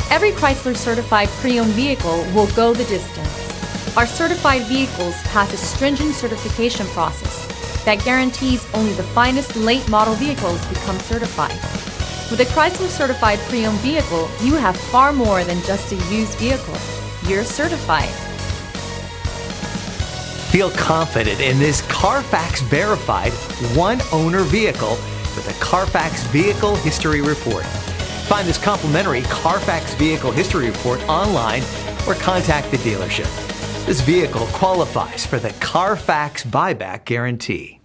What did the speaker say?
Every Chrysler certified pre-owned vehicle will go the distance. Our certified vehicles pass a stringent certification process that guarantees only the finest late model vehicles become certified. With a Chrysler certified pre-owned vehicle, you have far more than just a used vehicle. You're certified. Feel confident in this Carfax verified one-owner vehicle with a Carfax Vehicle History Report. Find this complimentary Carfax Vehicle History Report online or contact the dealership. This vehicle qualifies for the Carfax Buyback Guarantee.